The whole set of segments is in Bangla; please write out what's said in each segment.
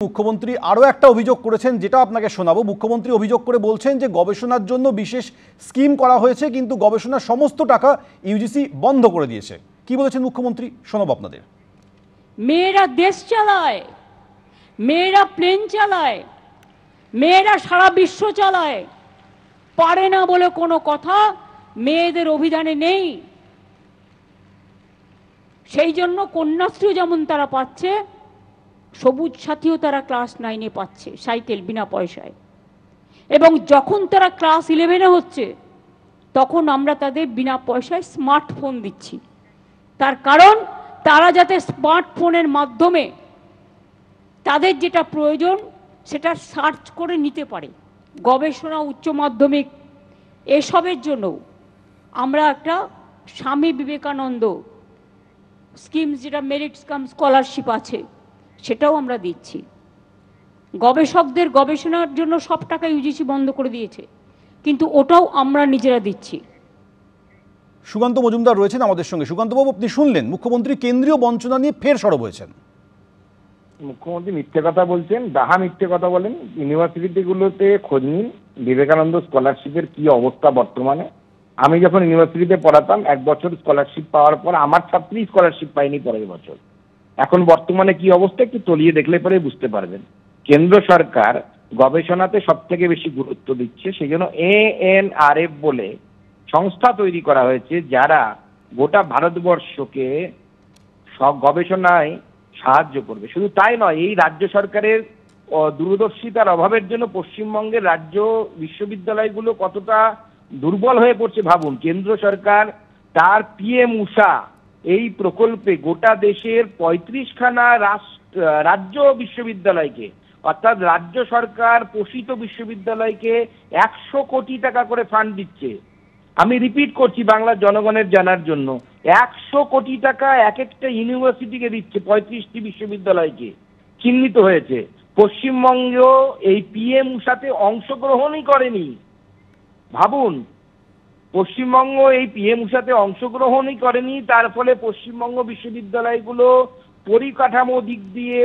মুখ্যমন্ত্রী আরও একটা অভিযোগ করেছেন, যেটা আপনাকে শোনাবো। মুখ্যমন্ত্রী অভিযোগ করে বলছেন যে গবেষণার জন্য বিশেষ স্কিম করা হয়েছে, কিন্তু গবেষণার সমস্ত টাকা ইউজিসি বন্ধ করে দিয়েছে। কি বলেছেন মুখ্যমন্ত্রী, শোনাবো আপনাদের। মেয়েরা দেশ চালায়, মেয়েরা প্লেন চালায়, মেয়েরা সারা বিশ্ব চালায়, পারে না বলে কোনো কথা মেয়েদের অভিধানে নেই। সেই জন্য কন্যাশ্রী যেমন তারা পাচ্ছে, সবুজ সাথীও তারা ক্লাস 9-এ পাচ্ছে, সাইকেল বিনা পয়সায়। এবং যখন তারা ক্লাস 11-এ হচ্ছে, তখন আমরা তাদের বিনা পয়সায় স্মার্টফোন দিচ্ছি। তার কারণ তারা যাতে স্মার্টফোনের মাধ্যমে তাদের যেটা প্রয়োজন সেটা সার্চ করে নিতে পারে। গবেষণা, উচ্চ মাধ্যমিক এসবের জন্য আমরা একটা স্বামী বিবেকানন্দ স্কিম, যেটা মেরিট কাম স্কলারশিপ আছে, সেটাও আমরা দিচ্ছি। গবেষকদের গবেষণার জন্য সব টাকা ইউজিসি বন্ধ করে দিয়েছে, কিন্তু ওটাও আমরা নিজেরা দিচ্ছি। সুকান্ত মজুমদার রয়েছেন আমাদের সঙ্গে। সুকান্তবাবু, আপনি শুনলেন মুখ্যমন্ত্রী কেন্দ্রীয় বঞ্চনা নিয়ে ফের সরব হয়েছেন। মুখ্যমন্ত্রী মিথ্যে কথা বলছেন, ডাহা মিথ্যে কথা বলেন। ইউনিভার্সিটিগুলোতে খোঁজ নিন বিবেকানন্দ স্কলারশিপের কি অবস্থা বর্তমানে। আমি যখন ইউনিভার্সিটিতে পড়াতাম, 1 বছর স্কলারশিপ পাওয়ার পর আমার ছাত্রী স্কলারশিপ পাইনি পরের বছর। এখন বর্তমানে কি অবস্থা একটু তলিয়ে দেখলে পরে বুঝতে পারবেন। কেন্দ্র সরকার গবেষণাতে সব থেকে বেশি গুরুত্ব দিচ্ছে, সেই জন্য ANRF বলে সংস্থা তৈরি করা হয়েছে, যারা গোটা ভারতবর্ষকে সব গবেষণায় সাহায্য করবে। শুধু তাই নয়, এই রাজ্য সরকারের দূরদর্শিতার অভাবের জন্য পশ্চিমবঙ্গের রাজ্য বিশ্ববিদ্যালয়গুলো কতটা দুর্বল হয়ে পড়ছে ভাবুন। কেন্দ্র সরকার তার PM উষা এই প্রকল্পে গোটা দেশের 35খানা রাজ্য বিশ্ববিদ্যালয়কে, অর্থাৎ রাজ্য সরকার পোষিত বিশ্ববিদ্যালয়কে 100 কোটি টাকা করে ফান্ড দিচ্ছে। আমি রিপিট করছি বাংলার জনগণের জানার জন্য, 100 কোটি টাকা এক একটা ইউনিভার্সিটিকে দিচ্ছে, 35টি বিশ্ববিদ্যালয়কে চিহ্নিত হয়েছে। পশ্চিমবঙ্গ এই PM উষাতে অংশগ্রহণই করেনি। ভাবুন, পশ্চিমবঙ্গ এই PM উষাতে অংশগ্রহণই করেনি, তার ফলে পশ্চিমবঙ্গ বিশ্ববিদ্যালয়গুলো পরিকাঠামো দিক দিয়ে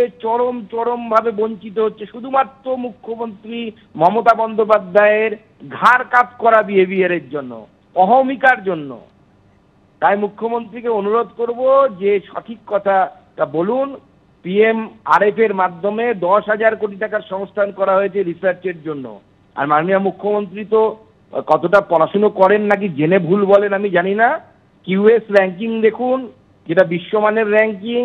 চরমভাবে বঞ্চিত হচ্ছে, শুধুমাত্র মুখ্যমন্ত্রী মমতা বন্দ্যোপাধ্যায়ের ঘাড় কাত করা বিহেভিয়ারের জন্য, অহমিকার জন্য। তাই মুখ্যমন্ত্রীকে অনুরোধ করব যে সঠিক কথাটা বলুন। PMRF এর মাধ্যমে 10,000 কোটি টাকার সংস্থান করা হয়েছে রিসার্চের জন্য। আর মাননীয় মুখ্যমন্ত্রী তো কতটা পড়াশুনো করেন নাকি জেনে ভুল বলেন আমি জানি না। QS র্যাঙ্কিং দেখুন, যেটা বিশ্বমানের র্যাঙ্কিং,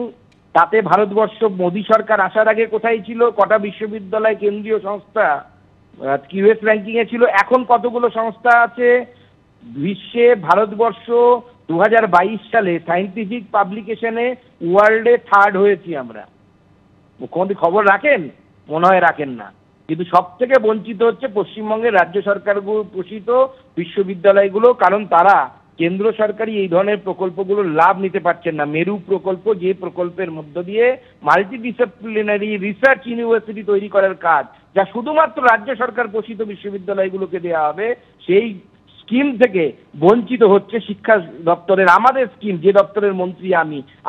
তাতে ভারতবর্ষ মোদী সরকার আসার আগে কোথায় ছিল, কটা বিশ্ববিদ্যালয় কেন্দ্রীয় সংস্থা QS র্যাঙ্কিংয়ে ছিল, এখন কতগুলো সংস্থা আছে বিশ্বে। ভারতবর্ষ 2022 সালে সায়েন্টিফিক পাবলিকেশনে ওয়ার্ল্ডে 3rd হয়েছি আমরা। মুখ্যমন্ত্রী খবর রাখেন? মনে হয় রাখেন না। কিন্তু সব থেকে বঞ্চিত হচ্ছে পশ্চিমবঙ্গের রাজ্য সরকার পোষিত বিশ্ববিদ্যালয়গুলো, কারণ তারা কেন্দ্র সরকারি এই ধরনের প্রকল্পগুলোর লাভ নিতে পারছেন না। মেরু প্রকল্প, যে প্রকল্পের মধ্য দিয়ে মাল্টিডিসিপ্লিনারি রিসার্চ ইউনিভার্সিটি তৈরি করার কাজ, যা শুধুমাত্র রাজ্য সরকার পোষিত বিশ্ববিদ্যালয়গুলোকে দেওয়া হবে, সেই স্কিম থেকে বঞ্চিত হচ্ছে শিক্ষা দপ্তরের আমাদের স্কিম, যে দপ্তরের মন্ত্রী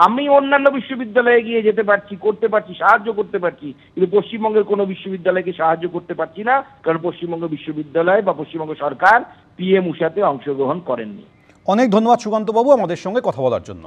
আমি অন্যান্য বিশ্ববিদ্যালয়ে গিয়ে যেতে পারছি, করতে পারছি, সাহায্য করতে পারছি, কিন্তু পশ্চিমবঙ্গের কোনো বিশ্ববিদ্যালয়কে সাহায্য করতে পারছি না, কারণ পশ্চিমবঙ্গ বিশ্ববিদ্যালয় বা পশ্চিমবঙ্গ সরকার PM উষাতে অংশগ্রহণ করেননি। অনেক ধন্যবাদ সুকান্তবাবু আমাদের সঙ্গে কথা বলার জন্য।